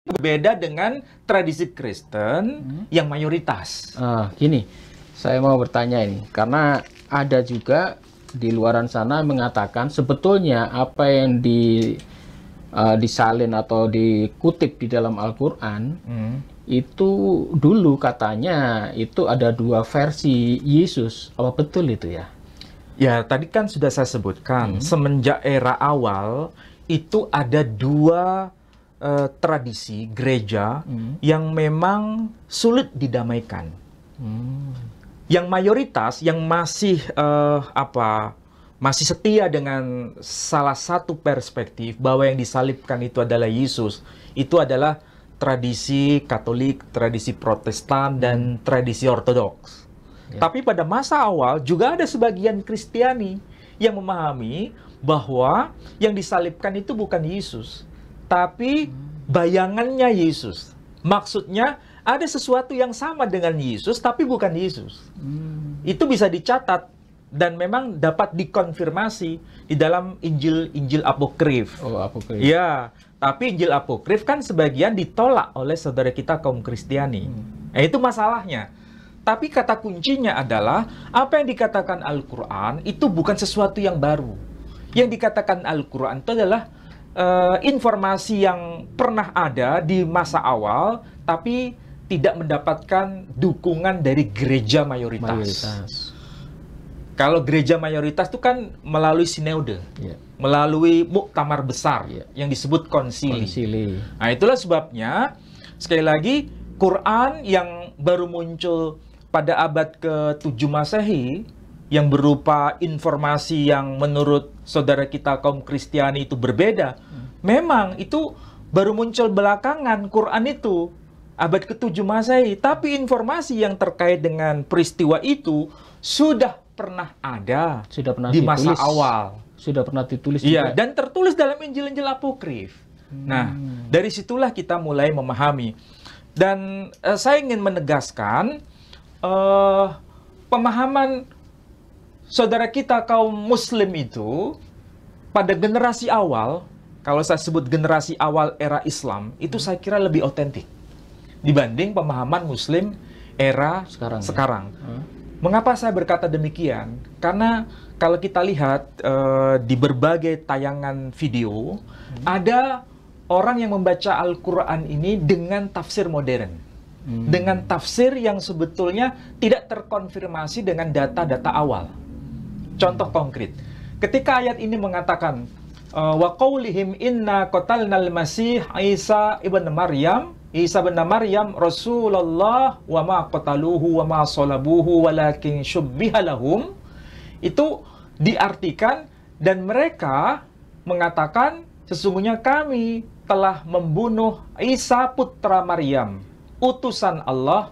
berbeda dengan tradisi Kristen yang mayoritas. Gini, saya mau bertanya ini, karena ada juga di luaran sana mengatakan sebetulnya apa yang disalin atau dikutip di dalam Al-Quran itu dulu katanya itu ada dua versi Yesus. Apa betul itu ya? Ya, tadi kan sudah saya sebutkan, semenjak era awal itu ada dua tradisi gereja yang memang sulit didamaikan. Yang mayoritas yang masih masih setia dengan salah satu perspektif bahwa yang disalibkan itu adalah Yesus, itu adalah tradisi Katolik, tradisi Protestan, dan tradisi Ortodoks. Tapi pada masa awal juga ada sebagian Kristiani yang memahami bahwa yang disalibkan itu bukan Yesus, tapi bayangannya Yesus. Maksudnya ada sesuatu yang sama dengan Yesus, tapi bukan Yesus. Itu bisa dicatat dan memang dapat dikonfirmasi di dalam Injil apokrif. Oh, apokrif. Ya, tapi Injil apokrif kan sebagian ditolak oleh saudara kita kaum Kristiani. Nah, itu masalahnya. Tapi kata kuncinya adalah apa yang dikatakan Al-Quran itu bukan sesuatu yang baru. Yang dikatakan Al-Quran itu adalah informasi yang pernah ada di masa awal, tapi tidak mendapatkan dukungan dari gereja mayoritas. Kalau gereja mayoritas itu kan melalui sinode, melalui muktamar besar yang disebut konsili. Nah, itulah sebabnya, sekali lagi, Quran yang baru muncul pada abad ke-7 Masehi, yang berupa informasi yang menurut saudara kita kaum Kristiani itu berbeda. Memang itu baru muncul belakangan Quran itu, abad ke-7 Masehi. Tapi informasi yang terkait dengan peristiwa itu sudah pernah ada di masa awal. Sudah pernah ditulis juga. Iya, dan tertulis dalam Injil-Injil apokrif. Nah, dari situlah kita mulai memahami. Dan saya ingin menegaskan pemahaman saudara kita kaum Muslim itu pada generasi awal, kalau saya sebut generasi awal era Islam, itu saya kira lebih otentik dibanding pemahaman Muslim era sekarang. Mengapa saya berkata demikian? Karena kalau kita lihat di berbagai tayangan video, ada orang yang membaca Al-Quran ini dengan tafsir modern. Dengan tafsir yang sebetulnya tidak terkonfirmasi dengan data-data awal. Contoh konkret, ketika ayat ini mengatakan wa qaulihim inna qatalnal masih Isa ibn Maryam Rasulullah wa ma qataluhu wa ma salabuhu walakin syubbiha lahum, itu diartikan dan mereka mengatakan sesungguhnya kami telah membunuh Isa putra Maryam, utusan Allah.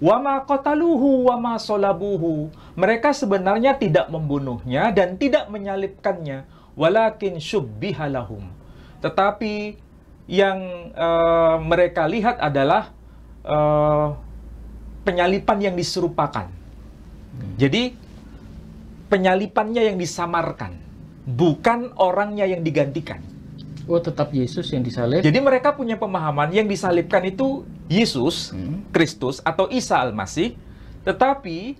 Wa ma qataluhu wa ma salabuhu. Mereka sebenarnya tidak membunuhnya dan tidak menyalibkannya, walakin syubbiha lahum. Tetapi yang mereka lihat adalah penyalipan yang diserupakan. Jadi penyalipannya yang disamarkan, bukan orangnya yang digantikan. Oh, tetap Yesus yang disalib. Jadi mereka punya pemahaman yang disalibkan itu Yesus, Kristus atau Isa Al-Masih, tetapi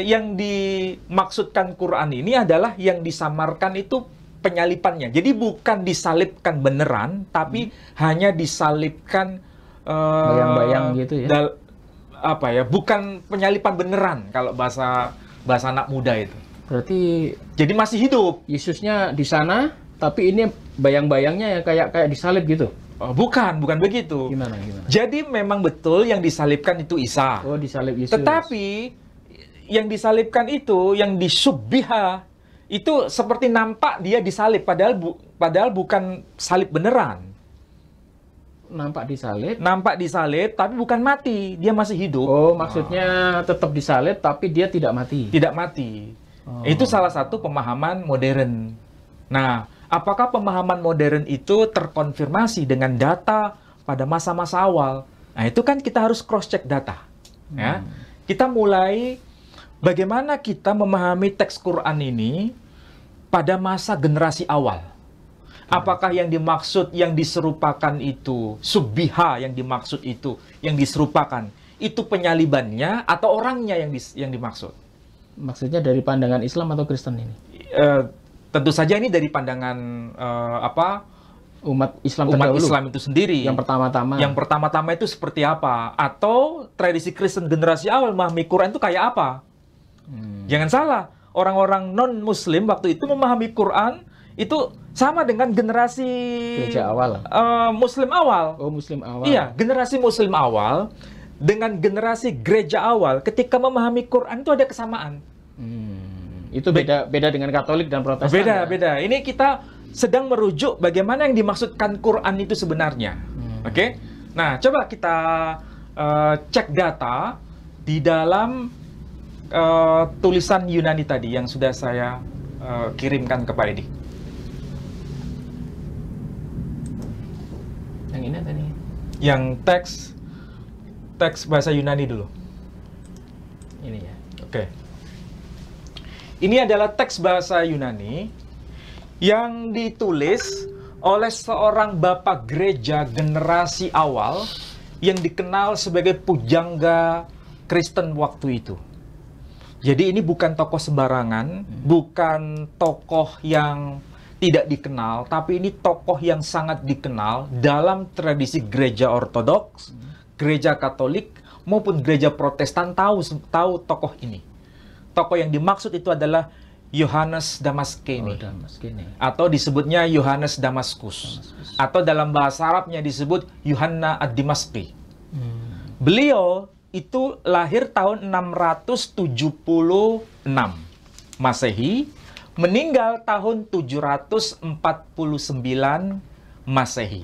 yang dimaksudkan Quran ini adalah yang disamarkan itu penyalipannya. Jadi bukan disalibkan beneran, tapi hanya disalibkan bayang-bayang gitu ya. Bukan penyalipan beneran kalau bahasa anak muda itu. Berarti jadi masih hidup. Yesusnya di sana, tapi ini bayang-bayangnya yang kayak disalib gitu. Oh, bukan begitu. Gimana? Jadi memang betul yang disalibkan itu Isa. Oh, disalib Yesus. Tetapi yang disalibkan itu, yang disubbiha, itu seperti nampak dia disalib, padahal bukan salib beneran. Nampak disalib, tapi bukan mati, dia masih hidup. Oh, maksudnya tetap disalib, tapi dia tidak mati. Tidak mati. Oh. Itu salah satu pemahaman modern. Nah, apakah pemahaman modern itu terkonfirmasi dengan data pada masa-masa awal? Nah, itu kan kita harus cross-check data. Ya. Kita mulai bagaimana kita memahami teks Quran ini pada masa generasi awal. Apakah yang dimaksud, yang diserupakan itu, subbiha yang dimaksud itu, yang diserupakan, itu penyalibannya atau orangnya yang dimaksud? Maksudnya dari pandangan Islam atau Kristen ini? Tentu saja ini dari pandangan Umat Islam umat terdahulu. Islam itu sendiri. Yang pertama-tama. Yang pertama-tama itu seperti apa? Atau tradisi Kristen generasi awal memahami Quran itu kayak apa? Jangan salah, orang-orang non-Muslim waktu itu memahami Quran itu sama dengan generasi Gereja awal. Muslim awal. Oh, Muslim awal. Iya, generasi Muslim awal dengan generasi gereja awal ketika memahami Quran itu ada kesamaan. Itu beda dengan Katolik dan Protestan. Beda, ya? beda. Ini kita sedang merujuk bagaimana yang dimaksudkan Quran itu sebenarnya. Oke? Nah, coba kita cek data di dalam tulisan Yunani tadi yang sudah saya kirimkan ke Pak Edi. Yang ini tadi. Yang teks bahasa Yunani dulu. Ini ya. Oke. Ini adalah teks bahasa Yunani yang ditulis oleh seorang bapak gereja generasi awal yang dikenal sebagai pujangga Kristen waktu itu. Jadi ini bukan tokoh sembarangan, bukan tokoh yang tidak dikenal, tapi ini tokoh yang sangat dikenal dalam tradisi gereja Ortodoks, gereja Katolik, maupun gereja Protestan tahu tokoh ini. Tokoh yang dimaksud itu adalah Yohanes Damaskene, atau disebutnya Yohanes Damaskus, atau dalam bahasa Arabnya disebut Yohanna ad-Dimaski. Beliau itu lahir tahun 676 Masehi, meninggal tahun 749 Masehi.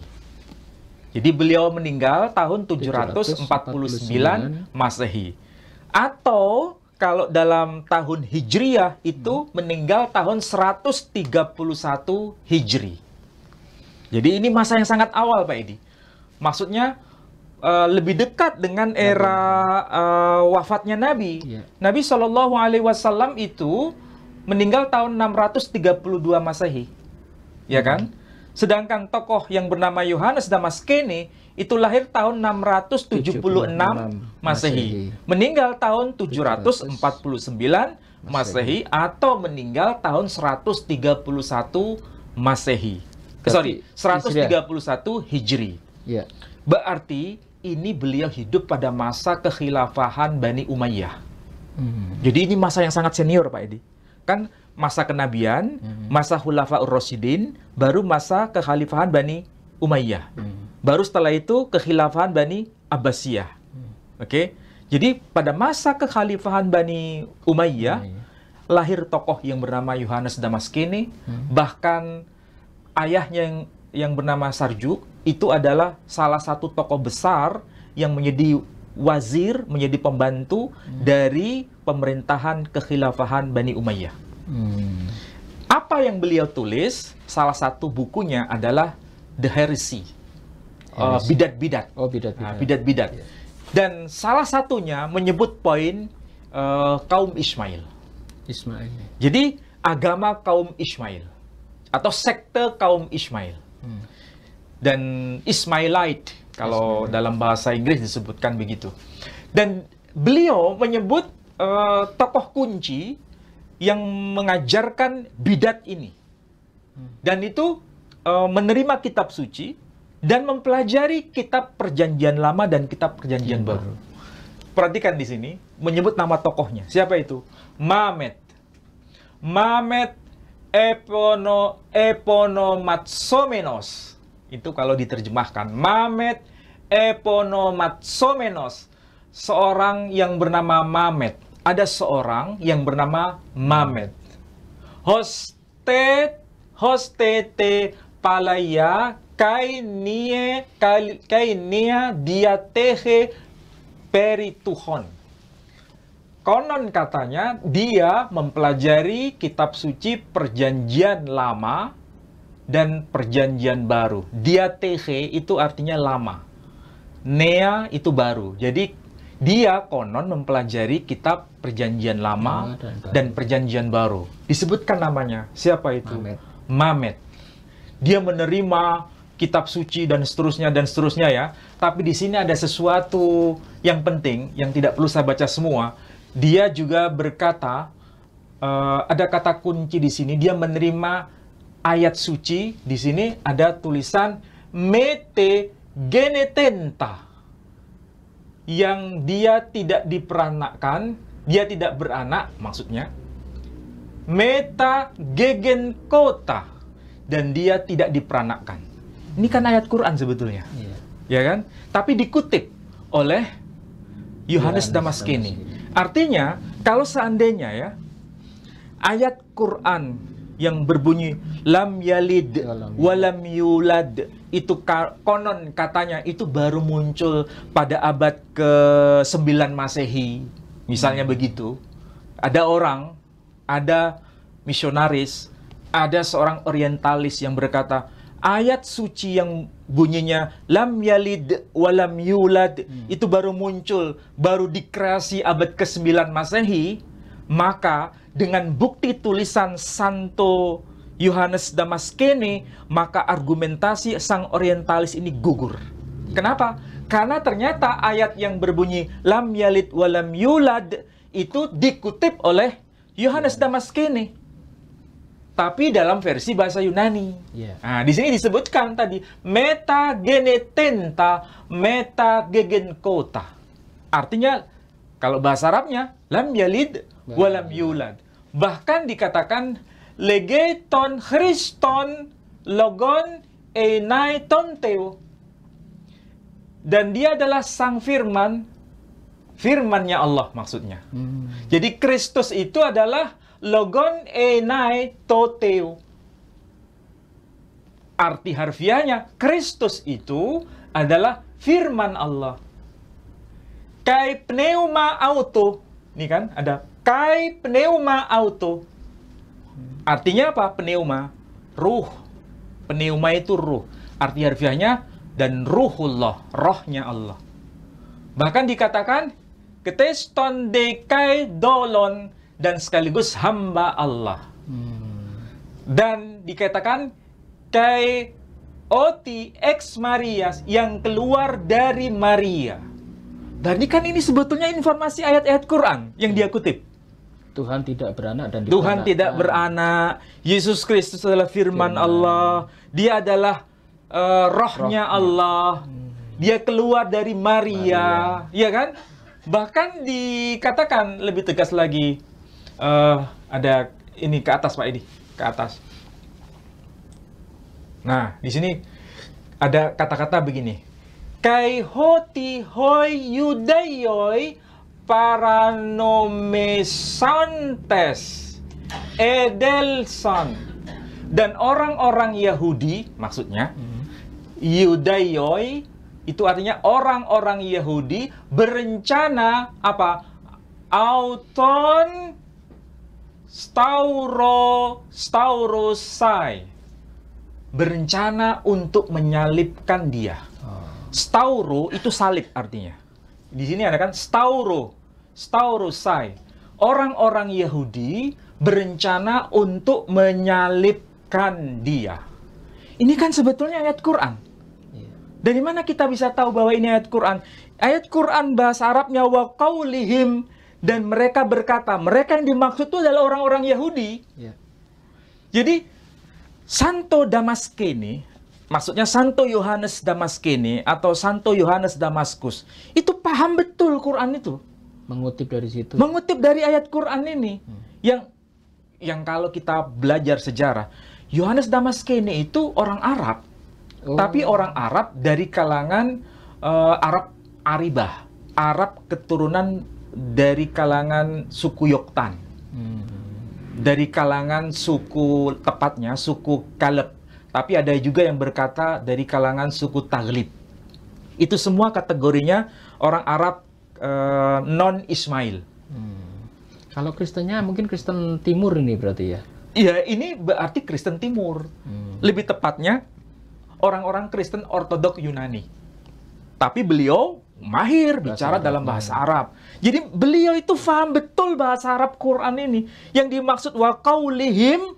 Jadi beliau meninggal tahun 749 Masehi. Atau kalau dalam tahun Hijriyah itu meninggal tahun 131 Hijri. Jadi ini masa yang sangat awal, Pak Edi. Maksudnya lebih dekat dengan era wafatnya Nabi. Nabi SAW itu meninggal tahun 632 Masehi. Ya kan? Sedangkan tokoh yang bernama Yohanes Damaskene itu lahir tahun 676 Masehi. Meninggal tahun 749 Masehi atau meninggal tahun 131 Masehi. Sorry, 131 Hijri. Ya. Berarti ini beliau hidup pada masa kekhilafahan Bani Umayyah. Jadi ini masa yang sangat senior, Pak Edi. Kan masa kenabian, masa Khulafaur Rasyidin, baru masa kekhalifahan Bani Umayyah. Baru setelah itu kekhilafahan Bani Abbasiyah. Oke. Jadi pada masa kekhalifahan Bani Umayyah lahir tokoh yang bernama Yohanes Damaskene, bahkan ayahnya yang bernama Sarjuk itu adalah salah satu tokoh besar yang menjadi wazir, menjadi pembantu dari pemerintahan kekhilafahan Bani Umayyah. Apa yang beliau tulis? Salah satu bukunya adalah The Heresy. Bidat-bidat. Oh, bidat-bidat. Bidat-bidat. Dan salah satunya menyebut poin kaum Ismail. Jadi agama kaum Ismail atau sekte kaum Ismail. Dan Ismailite kalau dalam bahasa Inggris disebutkan begitu. Dan beliau menyebut tokoh kunci yang mengajarkan bidat ini. Dan itu menerima kitab suci dan mempelajari kitab Perjanjian Lama dan kitab Perjanjian Baru. Perhatikan di sini menyebut nama tokohnya. Siapa itu? Mamed. Mamed Eponomatsomenos. Itu kalau diterjemahkan. Mamed Eponomatsomenos. Seorang yang bernama Mamed. Ada seorang yang bernama Mamed. Hostete palaya kainia diatehe perituhon. Konon katanya dia mempelajari kitab suci Perjanjian Lama dan Perjanjian Baru. Diatehe itu artinya lama. Nea itu baru. Jadi dia konon mempelajari kitab Perjanjian Lama dan Perjanjian Baru. Disebutkan namanya. Siapa itu? Mamed. dia menerima kitab suci dan seterusnya ya. Tapi di sini ada sesuatu yang penting yang tidak perlu saya baca semua. Dia juga berkata, ada kata kunci di sini, dia menerima ayat suci. Di sini ada tulisan mete genetenta, yang dia tidak diperanakkan, dia tidak beranak maksudnya. Meta gegen kota, dan dia tidak diperanakkan. Ini kan ayat Quran sebetulnya, ya kan? Tapi dikutip oleh Yohanes Damaskene. Artinya, kalau seandainya ya, ayat Quran yang berbunyi lam yalid walam yulad itu konon katanya itu baru muncul pada abad ke-9 Masehi. Misalnya begitu. Ada misionaris, ada seorang orientalis yang berkata, ayat suci yang bunyinya lam yalid walam yulad itu baru muncul, baru dikreasi abad ke-9 Masehi. Maka dengan bukti tulisan Santo Yohanes Damaskene, maka argumentasi sang orientalis ini gugur. Kenapa? Karena ternyata ayat yang berbunyi lam yalid walam yulad itu dikutip oleh Yohanes Damaskene, tapi dalam versi bahasa Yunani. Nah, di sini disebutkan tadi meta genetenta, meta gegen kota. Artinya kalau bahasa Arabnya lam yalid walam yulad. Bahkan dikatakan legeton Christon logon enai tonteo. Dan dia adalah sang firman, firmannya Allah maksudnya. Jadi Kristus itu adalah logon enai toteo. Arti harfiahnya, Kristus itu adalah firman Allah. Kai pneuma auto. Ini kan ada kai pneuma auto. Artinya apa? Pneuma, ruh. Pneuma itu ruh. Arti harfiahnya dan ruhullah, rohnya Allah. Bahkan dikatakan keteston dekai dolon, dan sekaligus hamba Allah. Dan dikatakan kai oti ex Marias, yang keluar dari Maria. Berarti kan ini sebetulnya informasi ayat-ayat Quran yang dia kutip. Tuhan tidak beranak dan Tuhan tidak beranak. Yesus Kristus adalah firman Allah. Dia adalah rohnya Allah. Dia keluar dari Maria. Ya kan? Bahkan dikatakan lebih tegas lagi. Ada ini ke atas Pak Edi, ke atas. Nah, di sini ada kata-kata begini. Kai hoti hoi yudaioi paranomesantes edelson. Dan orang-orang Yahudi, maksudnya Yudaioi itu artinya orang-orang Yahudi berencana apa? Auton staurosai, berencana untuk menyalibkan dia. Stauro itu salib artinya. Di sini ada kan staurosai. Orang-orang Yahudi berencana untuk menyalibkan dia. Ini kan sebetulnya ayat Quran. Dari mana kita bisa tahu bahwa ini ayat Quran? Ayat Quran bahasa Arabnya wa qaulihim, dan mereka berkata, mereka yang dimaksud itu adalah orang-orang Yahudi. Jadi Santo Damaskene, maksudnya Santo Yohanes Damaskene atau Santo Yohanes Damaskus, itu paham betul Quran itu. Mengutip dari situ. Mengutip dari ayat Quran ini. Yang kalau kita belajar sejarah, Yohanes Damaskene itu orang Arab. Tapi orang Arab dari kalangan Arab Aribah. Arab keturunan dari kalangan suku Yoktan. Dari kalangan suku, tepatnya suku Kaleb. Tapi ada juga yang berkata dari kalangan suku Taglib. Itu semua kategorinya orang Arab non-Ismail. Kalau Kristennya mungkin Kristen Timur ini berarti ya? Iya, ini berarti Kristen Timur. Lebih tepatnya orang-orang Kristen Ortodok Yunani. Tapi beliau mahir bicara dalam bahasa Arab. Jadi beliau itu paham betul bahasa Arab Quran ini. Yang dimaksud wa qaulihim,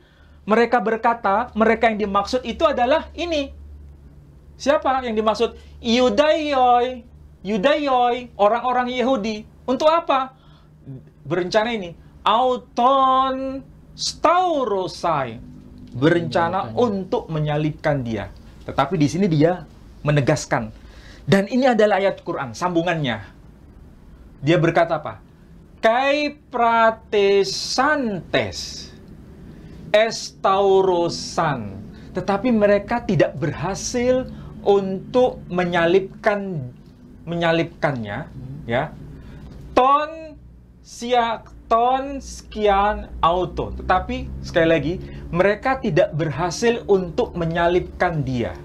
mereka berkata, mereka yang dimaksud itu adalah ini. Siapa yang dimaksud? Yudaioi, orang-orang Yahudi. Untuk apa? Berencana ini. Auton staurosai. Berencana untuk menyalibkan dia. Tetapi di sini dia menegaskan. Dan ini adalah ayat Quran, sambungannya. Dia berkata apa? Kai pratesantes estaurosan. Tetapi mereka tidak berhasil untuk menyalibkannya, ya. Ton sekian auto. Tetapi sekali lagi, mereka tidak berhasil untuk menyalibkan dia.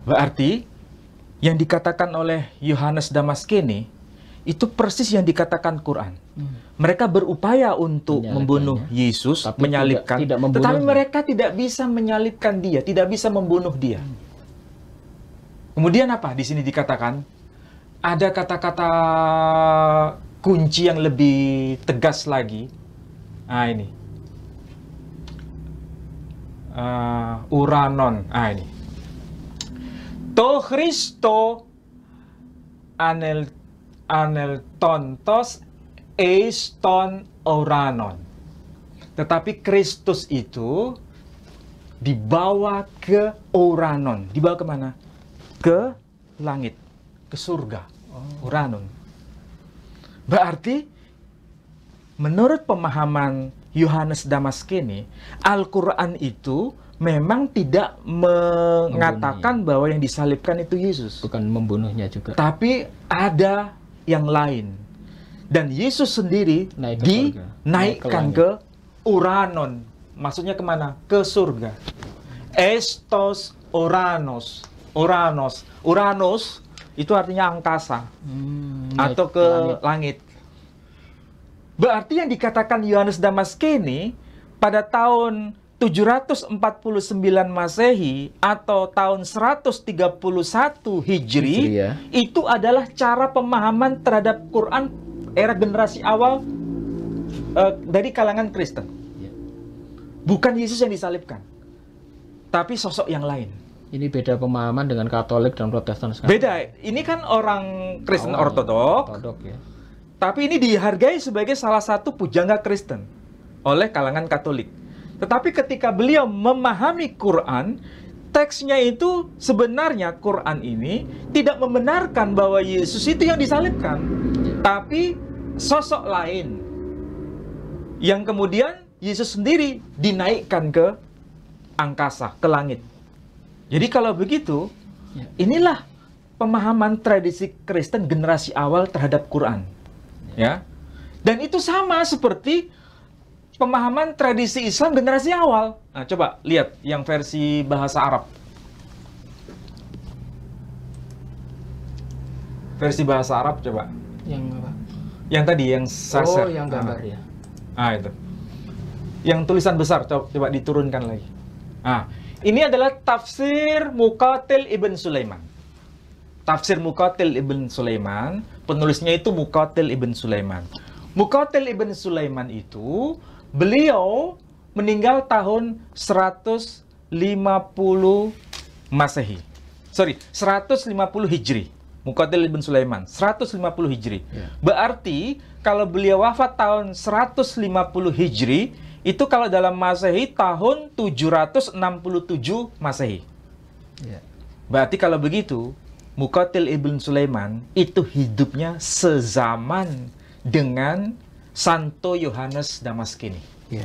Berarti yang dikatakan oleh Yohanes Damaskene itu persis yang dikatakan Quran. Mereka berupaya untuk membunuh Yesus, menyalibkan, tetapi mereka tidak bisa menyalibkan dia, tidak bisa membunuh dia. Kemudian apa? Di sini dikatakan ada kata-kata kunci yang lebih tegas lagi. Nah ini, uranon. Nah ini, to Christo aneltontos eiston uranon. Tetapi Kristus itu dibawa ke uranon. Dibawa kemana? Ke langit, ke surga. Uranon. Berarti menurut pemahaman Yohanes Damaskene, Al-Quran itu memang tidak mengatakan bahwa yang disalibkan itu Yesus. Bukan membunuhnya juga. Tapi ada yang lain. Dan Yesus sendiri dinaikkan ke uranon. Maksudnya kemana? Ke surga. Estos uranos. Uranos itu artinya angkasa. Atau ke langit. Berarti yang dikatakan Yohanes Damaskene pada tahun 749 Masehi atau tahun 131 Hijri, ya. Itu adalah cara pemahaman terhadap Quran era generasi awal dari kalangan Kristen. Ya. Bukan Yesus yang disalibkan, tapi sosok yang lain. Ini beda pemahaman dengan Katolik dan Protestan sekarang. Beda. Ini kan orang Kristen Ortodok, ya. Tapi ini dihargai sebagai salah satu pujangga Kristen oleh kalangan Katolik. Tetapi ketika beliau memahami Quran, teksnya itu sebenarnya Quran ini tidak membenarkan bahwa Yesus itu yang disalibkan, tapi sosok lain yang kemudian Yesus sendiri dinaikkan ke angkasa, ke langit. Jadi kalau begitu, inilah pemahaman tradisi Kristen generasi awal terhadap Quran, ya. Dan itu sama seperti pemahaman tradisi Islam generasi awal. Nah, coba lihat yang versi bahasa Arab. Versi bahasa Arab coba. Yang apa? Yang tadi, yang saser. Oh, yang gambar ya. Itu. Yang tulisan besar, coba diturunkan lagi. Ini adalah tafsir Muqatil Ibn Sulaiman. Tafsir Muqatil Ibn Sulaiman, penulisnya itu Muqatil Ibn Sulaiman. Muqatil Ibn Sulaiman itu beliau meninggal tahun 150 Masehi. 150 Hijri. Muqatil Ibn Sulaiman, 150 Hijri. Ya. Berarti kalau beliau wafat tahun 150 Hijri, itu kalau dalam Masehi tahun 767 Masehi. Ya. Berarti kalau begitu, Muqatil Ibn Sulaiman itu hidupnya sezaman dengan Santo Yohanes Damaskene. Ya.